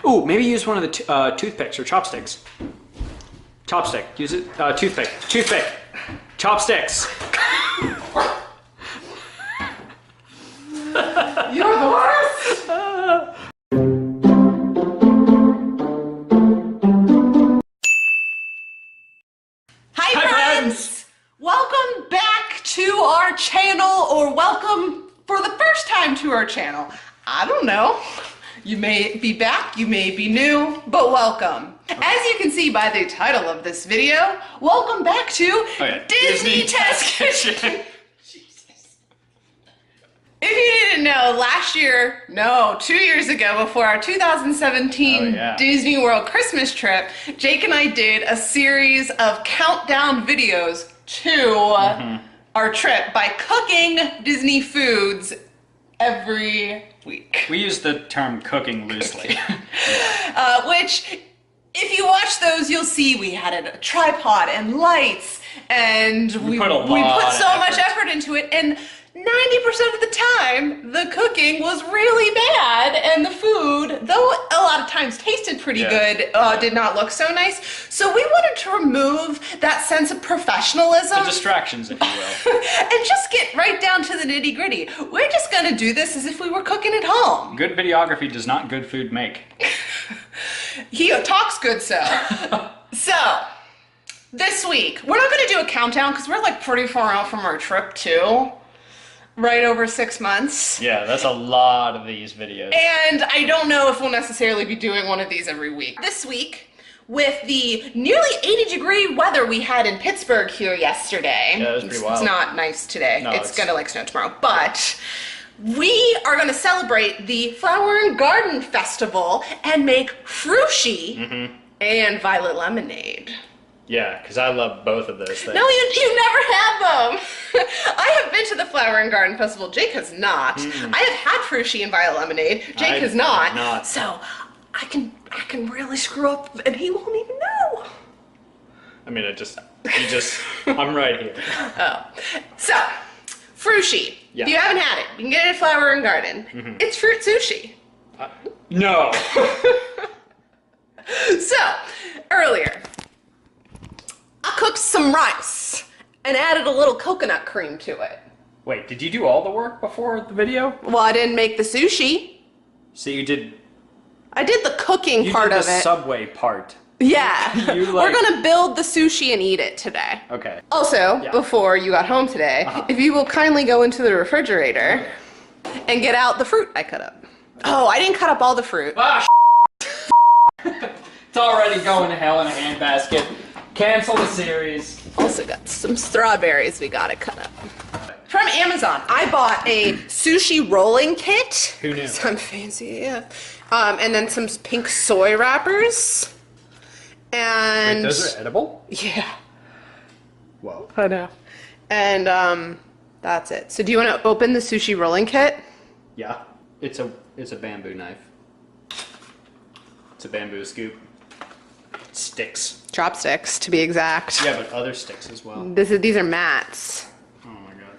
Ooh, maybe use one of the toothpicks or chopsticks. Chopstick. Use it. Toothpick. Toothpick. Chopsticks. You're the worst! Hi friends! Welcome back to our channel, or welcome for the first time to our channel. I don't know. You may be back, you may be new, but welcome. As you can see by the title of this video, welcome back to Disney Test Kitchen. Jesus. If you didn't know, last year, no, 2 years ago, before our 2017 Disney World Christmas trip, Jake and I did a series of countdown videos to our trip by cooking Disney foods every week. We use the term cooking loosely. Which, if you watch those, you'll see we had a tripod and lights, and we put so much effort into it, and 90% of the time, the cooking was really bad, and the food, though a lot of times tasted pretty good, did not look so nice. So we wanted to remove that sense of professionalism. The distractions, if you will. And just get right down to the nitty gritty. We're just gonna do this as if we were cooking at home. Good videography does not good food make. He talks good, so. So, this week, we're not gonna do a countdown because we're like pretty far out from our trip too. Right over 6 months. Yeah, that's a lot of these videos. And I don't know if we'll necessarily be doing one of these every week. This week, with the nearly 80-degree weather we had in Pittsburgh here yesterday. Yeah, it was pretty wild. It's not nice today. No, it's gonna like snow tomorrow. But we are gonna celebrate the Flower and Garden Festival and make Frushi and Violet Lemonade. Yeah, because I love both of those things. No, you never had them. I have been to the Flower and Garden Festival. Jake has not. I have had Frushi and Violet Lemonade. Jake has not. So I can really screw up, and he won't even know. I mean, I'm right here. Oh, so Frushi. Yeah. If you haven't had it, you can get it at Flower and Garden. It's fruit sushi. No. So earlier, I cooked some rice and added a little coconut cream to it. Wait, did you do all the work before the video? Well, I didn't make the sushi. So you did... I did the cooking part of it. You did the Subway part. Yeah. We're gonna build the sushi and eat it today. Okay. Also, before you got home today, if you will kindly go into the refrigerator and get out the fruit I cut up. Oh, I didn't cut up all the fruit. Ah, It's already going to hell in a handbasket. Cancel the series. Also got some strawberries we gotta cut up. From Amazon, I bought a sushi rolling kit. Who knew? Some fancy, yeah. And then some pink soy wrappers. And... Wait, those are edible? Yeah. Whoa. I know. And that's it. So do you want to open the sushi rolling kit? Yeah. It's a bamboo knife. It's a bamboo scoop. Sticks. Chopsticks, to be exact. Yeah, but other sticks as well. These are mats. Oh my god.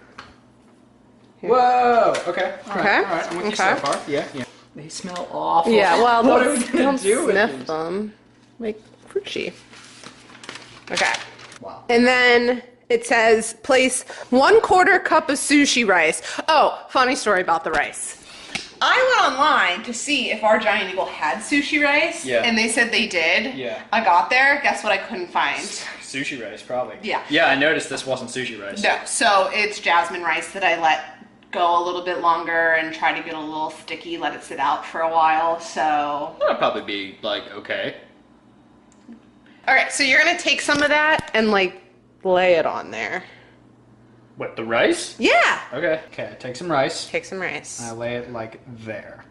Here. Whoa! Okay. All right. I'm with you so far. Yeah. They smell awful. Yeah, well, what are we gonna do with sniff them. Like Frushi. Okay. Wow. And then it says place 1/4 cup of sushi rice. Oh, funny story about the rice. I went online to see if our Giant Eagle had sushi rice, and they said they did. Yeah. I got there, guess what I couldn't find? Sushi rice, probably. Yeah. Yeah, I noticed this wasn't sushi rice. No, so it's jasmine rice that I let go a little bit longer and try to get a little sticky, let it sit out for a while, so... That'll probably be, like, okay. Alright, so you're gonna take some of that and, like, lay it on there. What, the rice? Yeah! Okay. Okay, take some rice. Take some rice. I lay it, like, there.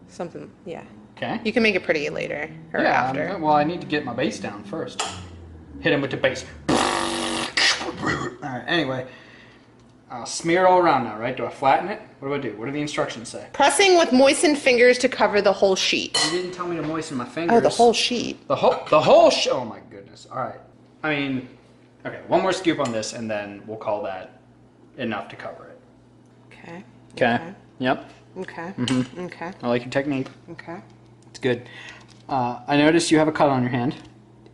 Something, yeah. Okay. You can make it pretty later, or after. Well, I need to get my base down first. Hit him with the base. Alright, anyway. I'll smear it all around now, right? Do I flatten it? What do I do? What do the instructions say? Pressing with moistened fingers to cover the whole sheet. You didn't tell me to moisten my fingers. Oh, the whole sheet. The whole sheet. Oh my goodness. Alright. I mean, okay, one more scoop on this and then we'll call that enough to cover it. Okay. Okay. Yep. Okay. Mm-hmm. Okay. I like your technique. Okay. It's good. I noticed you have a cut on your hand.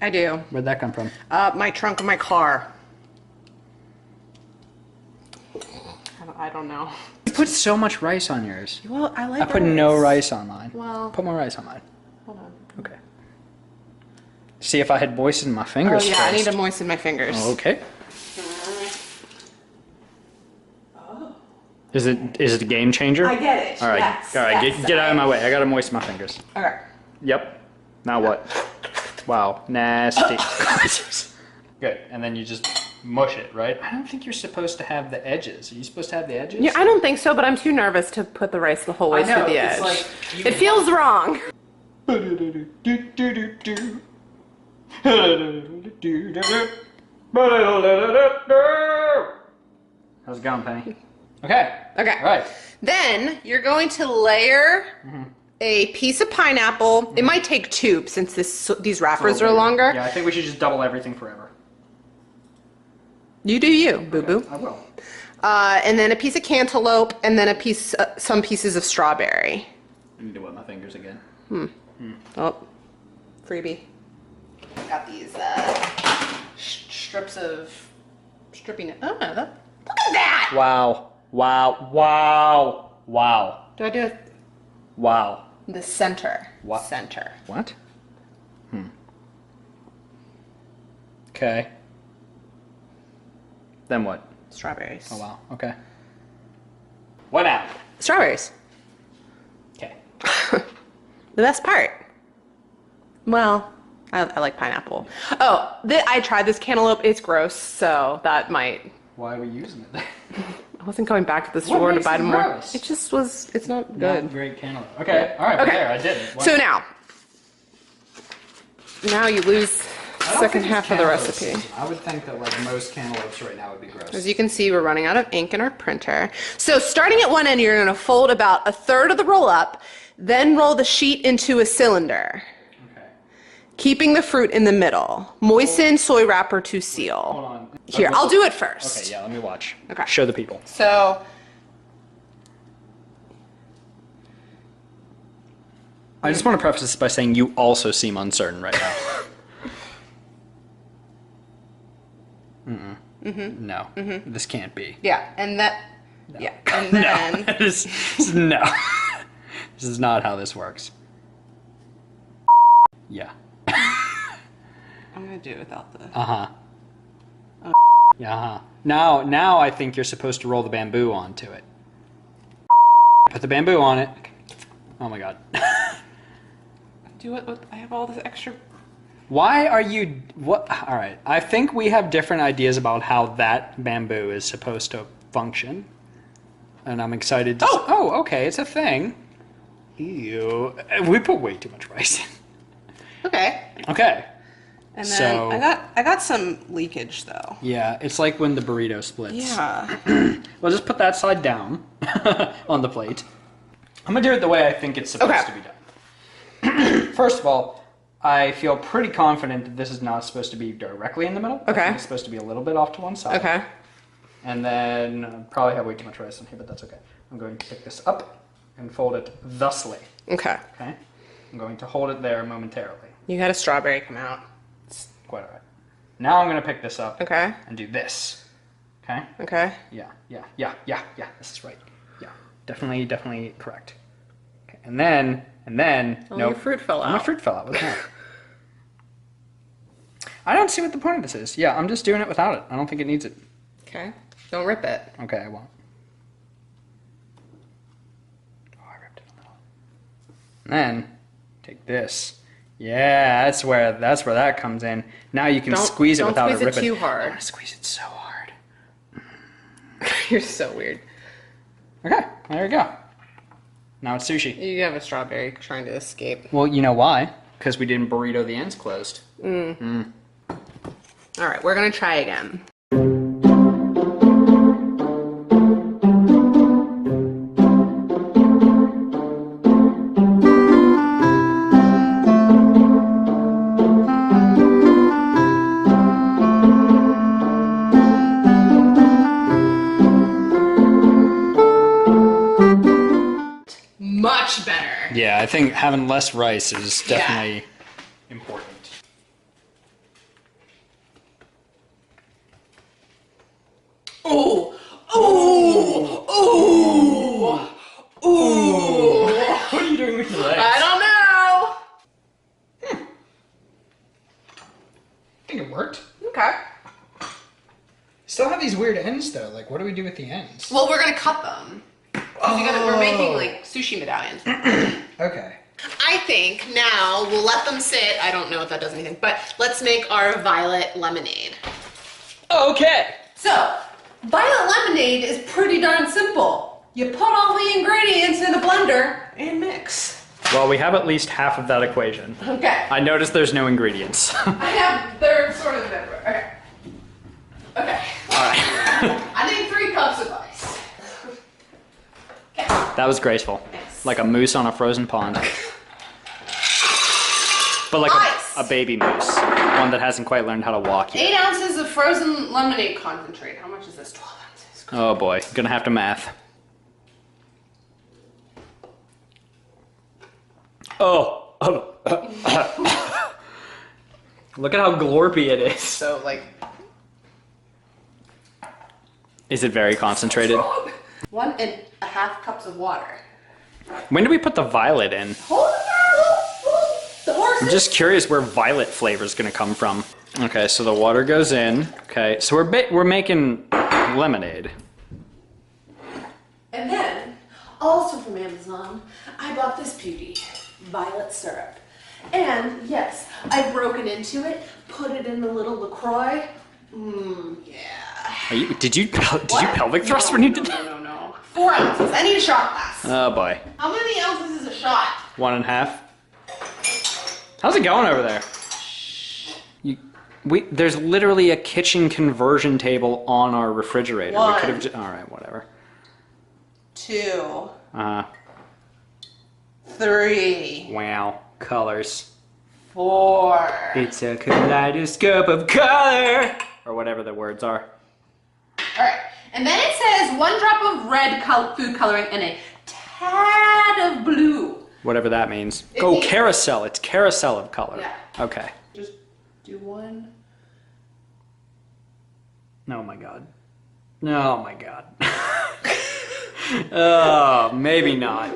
I do. Where'd that come from? My trunk of my car. I don't know. You put so much rice on yours. Well, I like I put no rice on mine. Well, put more rice on mine. hold on. Okay. See if I had moistened my fingers Oh yeah, first. I need to moisten my fingers. Okay. Is it a game changer? I get it. All right. Yes, All right. yes, Get out of my way. I gotta moisten my fingers. Okay. Yep. Now what? Wow. Nasty. Good. And then you just mush it, right? I don't think you're supposed to have the edges. Are you supposed to have the edges? Yeah, I don't think so, but I'm too nervous to put the rice the whole way through the edge. Like It feels wrong. How's it going, Penny? Okay. Okay. All right. Then you're going to layer a piece of pineapple. It might take two since these wrappers are longer. Yeah, I think we should just double everything forever. You do you, boo-boo. I will. And then a piece of cantaloupe, and then some pieces of strawberry. I need to wet my fingers again. Oh, freebie. Got these strips of stripping. Oh, look at that! Wow. Wow. Wow. Wow. Do I do it? Wow. The center. What? Center. What? Okay. Then what? Strawberries. Oh, wow. Okay. What now? Strawberries. Okay. The best part. Well, I like pineapple. Oh, I tried this cantaloupe. It's gross, so that might. Why are we using it then? I wasn't going back to the store to makes buy it more. gross? It just was. It's not good. Not great cantaloupe. Okay. All right. Okay. There, I did it. So now you lose the second half of the recipe. I would think that like most cantaloupes right now would be gross. As you can see, we're running out of ink in our printer. So starting at one end, you're going to fold about a third of the roll up, then roll the sheet into a cylinder, Okay. keeping the fruit in the middle. Moisten soy wrapper to seal. Hold on. Here, I'll do it first. Okay. Yeah. Let me watch. Okay. Show the people. So I just want to preface this by saying you also seem uncertain right now. No. This can't be. yeah, and that. No. Yeah, and then. No. No. This is not how this works. Yeah. I'm gonna do it without the. Uh-huh. Yeah, uh-huh. Now I think you're supposed to roll the bamboo onto it. Put the bamboo on it. Oh my god. Do it with. I have all this extra. Why are you... What? All right. I think we have different ideas about how that bamboo is supposed to function. And I'm excited to... Oh, okay. It's a thing. Ew. We put way too much rice in. Okay. Okay. And then So- I got some leakage though. Yeah, it's like when the burrito splits. Yeah. Well, just put that side down on the plate. I'm going to do it the way I think it's supposed to be done. First of all, I feel pretty confident that this is not supposed to be directly in the middle. Okay. I think it's supposed to be a little bit off to one side. Okay. And then probably have way too much rice in here, but that's okay. I'm going to pick this up and fold it thusly. Okay. Okay. I'm going to hold it there momentarily. You had a strawberry come out. It's quite all right. Now I'm going to pick this up Okay. and do this. Okay. Okay. Yeah. This is right. Yeah. Definitely correct. Okay. And then. Oh, your fruit fell out. My fruit fell out. What's that? I don't see what the point of this is. Yeah, I'm just doing it without it. I don't think it needs it. Okay. Don't rip it. Okay, I won't. Oh, I ripped it a little. And then take this. Yeah, that's where that comes in. Now you can squeeze it without squeeze it ripping. too hard. I want to squeeze it so hard. You're so weird. Okay, there we go. Now it's sushi. You have a strawberry trying to escape. Well, you know why? Because we didn't burrito the ends closed. All right, we're gonna try again. Much better. Yeah, I think having less rice is definitely important. Ooh! Ooh! Ooh! Ooh! What are you doing with your legs? I don't know! I think it worked. Okay. Still have these weird ends though. Like, what do we do with the ends? Well, we're gonna cut them. We're making like sushi medallions. Okay. I think now we'll let them sit. I don't know if that does anything, but let's make our violet lemonade. Okay. So, violet lemonade is pretty darn simple. You put all the ingredients in a blender and mix. Well, we have at least half of that equation. Okay. I noticed there's no ingredients. They're sort of different. Okay. Okay. Alright. I need 3 cups of ice. Okay. That was graceful. Yes. Like a moose on a frozen pond. But like a baby moose. One that hasn't quite learned how to walk yet. 8 ounces of frozen lemonade concentrate. How much is this? 12 ounces. Oh boy, gonna have to math. Oh. Look at how glorpy it is. So, like... Is it very concentrated? 1.5 cups of water. When do we put the violet in? Hold it down. The horse. I'm just curious where violet flavor is gonna come from. Okay, so the water goes in. Okay, so we're making lemonade. And then, also from Amazon, I bought this beauty, violet syrup. And yes, I've broken into it, put it in the little LaCroix. Yeah. Did you pelvic thrust when you did that? No. 4 ounces. I need a shot glass. Oh boy. How many ounces is a shot? 1.5. How's it going over there? There's literally a kitchen conversion table on our refrigerator. 1. We could have all right, whatever. 2. 3. 3. Wow, colors. 4. It's a kaleidoscope of color, or whatever the words are. All right, and then it says 1 drop of red food coloring and a tad of blue. Whatever that means. It Oh, means- carousel. It's carousel of color. Yeah. Okay. Just do 1. Oh my god. Oh my god. Oh, maybe not.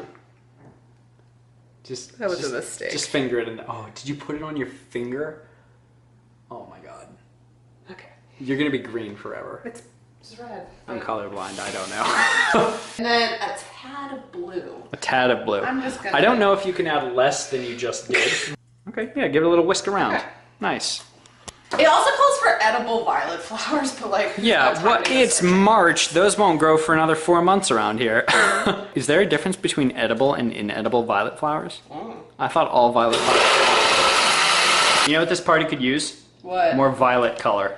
That was a mistake. Just finger it in. Oh, did you put it on your finger? Oh my god. Okay. You're gonna be green forever. It's red. I'm colorblind. I don't know. And then a tad of blue. A tad of blue. I'm just gonna... I don't know if you can add less than you just did. Okay, yeah, give it a little whisk around. Okay. Nice. It also calls for edible violet flowers, but like... Yeah, well, it's March. Those won't grow for another 4 months around here. Is there a difference between edible and inedible violet flowers? I thought all violet flowers... You know what this party could use? What? More violet color.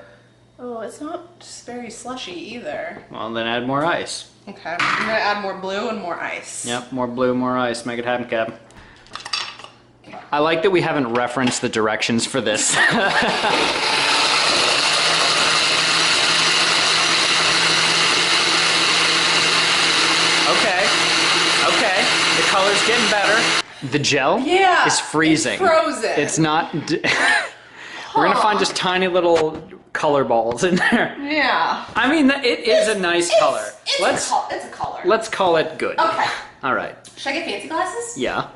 Oh, it's not just very slushy either. Well, then add more ice. Okay, I'm gonna add more blue and more ice. Yep, more blue, more ice. Make it happen, Cap. I like that we haven't referenced the directions for this. Okay. Okay. The color's getting better. The gel is freezing. It's frozen. It's not... We're gonna find just tiny little color balls in there. Yeah. I mean, it is a nice color. It's a color. Let's call it good. Okay. All right. Should I get fancy glasses? Yeah.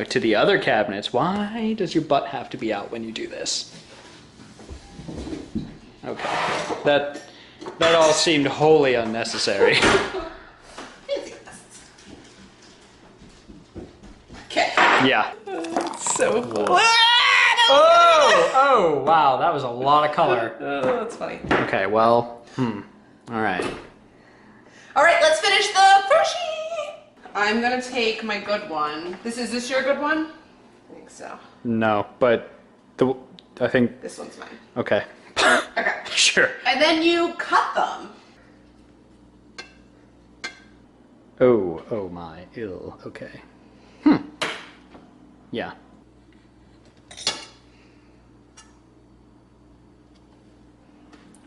To the other cabinets. Why does your butt have to be out when you do this? Okay. That all seemed wholly unnecessary. Fancy glasses. Okay. Yeah. So cool. Oh, wow, that was a lot of color. Oh, that's funny. Okay, well, all right. All right, let's finish the Frushi. I'm gonna take my good one. Is this your good one? I think so. No, but I think, This one's mine. okay. Okay. Sure. And then you cut them. Oh my, ill, okay. Yeah.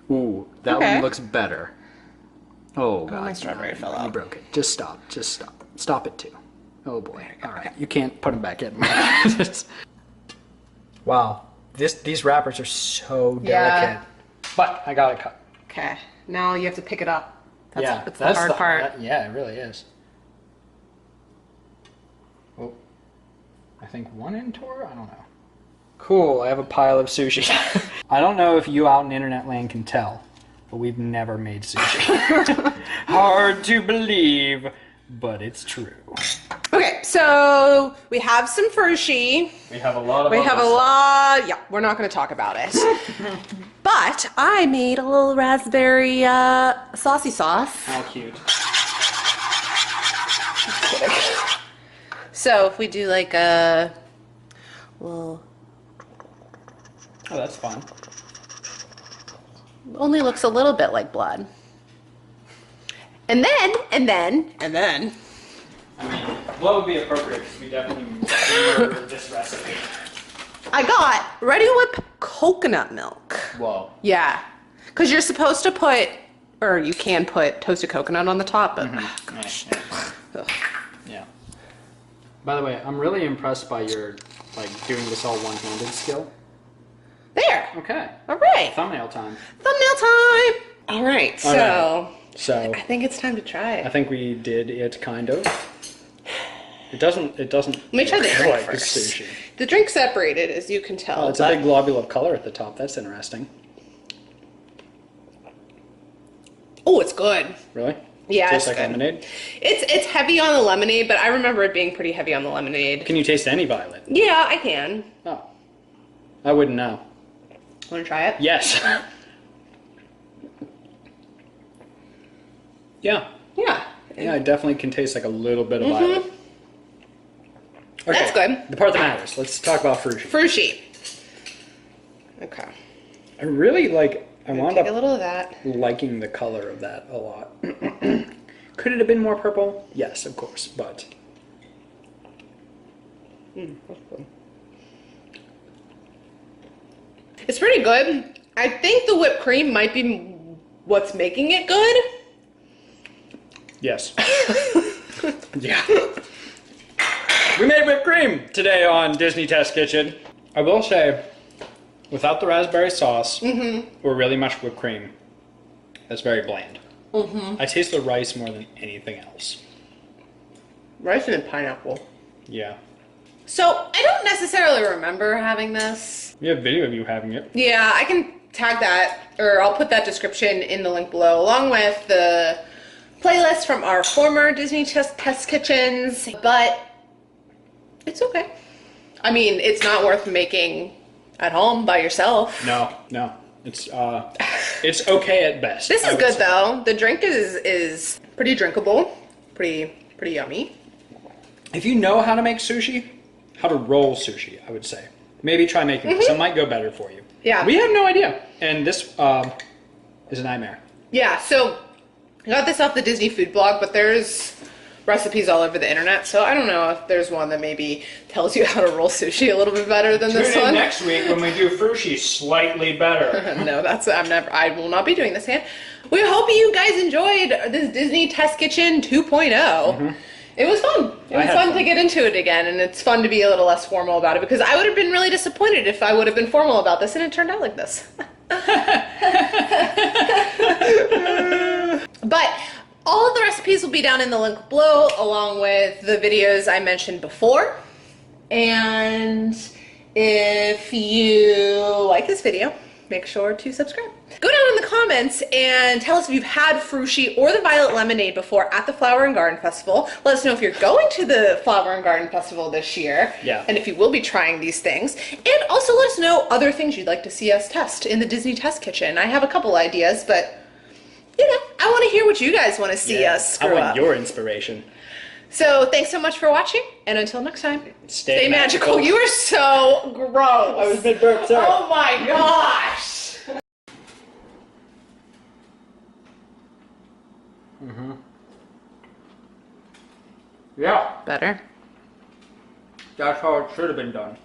Ooh, that Okay. one looks better. Oh, God. my strawberry fell out. You broke it. Just stop. Just stop. Stop it, too. Oh, boy. All right. You can't put them back in. Wow. These wrappers are so delicate. Yeah. But I got it cut. Okay. Now you have to pick it up. That's the that's hard part. Yeah, it really is. Oh. I think one in tore? I don't know. Cool. I have a pile of sushi. I don't know if you out in internet land can tell, but we've never made sushi. Hard to believe, but it's true. Okay, so we have some Frushi. We have a lot of Yeah, we're not going to talk about it. But I made a little raspberry saucy sauce. How cute. So if we do like a little... Oh, that's fun. Only looks a little bit like blood. And then... I mean, blood would be appropriate because we definitely murdered this recipe. I got Ready Whip coconut milk. Whoa. Yeah. Because you're supposed to put, or you can put toasted coconut on the top, but oh, gosh. Yeah. By the way, I'm really impressed by your doing this all one-handed skill. There. Okay. All right. Thumbnail time. Thumbnail time. All right. So So I think it's time to try it. I think we did it kind of. It doesn't. Let me try the drink like first. Sushi. The drink separated, as you can tell. Oh, it's a big globule of color at the top. That's interesting. Oh, it's good. Really? Yeah, Tastes it's like good. lemonade. It's heavy on the lemonade, but I remember it being pretty heavy on the lemonade. Can you taste any violet? Yeah, I can. Oh, I wouldn't know. Want to try it? Yes. Yeah. Yeah. Yeah, I definitely can taste like a little bit of violet. Okay, That's good. The part that matters. Let's talk about Frushi. Frushi. Okay. I really like. I wound Take a up little of that. liking the color of that a lot. Could it have been more purple? Yes, of course, but. That's good. It's pretty good. I think the whipped cream might be what's making it good. Yes. Yeah. We made whipped cream today on Disney Test Kitchen. I will say, without the raspberry sauce or really much whipped cream, that's very bland. I taste the rice more than anything else. Rice and pineapple. Yeah. So, I don't necessarily remember having this. We have video of you having it. Yeah, I can tag that, or I'll put that description in the link below, along with the playlist from our former Disney Test Kitchens, but it's okay. I mean, it's not worth making at home by yourself. No. It's okay at best. This is good though. The drink is pretty drinkable, pretty yummy. If you know how to make sushi, how to roll sushi, I would say. Maybe try making this. It might go better for you. Yeah. We have no idea. And this is a nightmare. Yeah, so I got this off the Disney food blog, but there's recipes all over the internet, so I don't know if there's one that maybe tells you how to roll sushi a little bit better than this Tune in one. next week when we do Frushi slightly better. No, I will not be doing this again. We hope you guys enjoyed this Disney Test Kitchen 2.0. It was fun. It was fun to get into it again, and it's fun to be a little less formal about it, because I would have been really disappointed if I would have been formal about this and it turned out like this. But all of the recipes will be down in the link below, along with the videos I mentioned before. And if you like this video, make sure to subscribe. Go down in the comments and tell us if you've had Frushi or the Violet Lemonade before at the Flower and Garden Festival. Let us know if you're going to the Flower and Garden Festival this year. Yeah. And if you will be trying these things. And also let us know other things you'd like to see us test in the Disney Test Kitchen. I have a couple ideas, but you know, I want to hear what you guys want to see us screw I up. want your inspiration. So thanks so much for watching, and until next time, Stay magical. You are so gross. I was mid-burp, sorry. Oh my gosh. Yeah, Better. that's how it should have been done.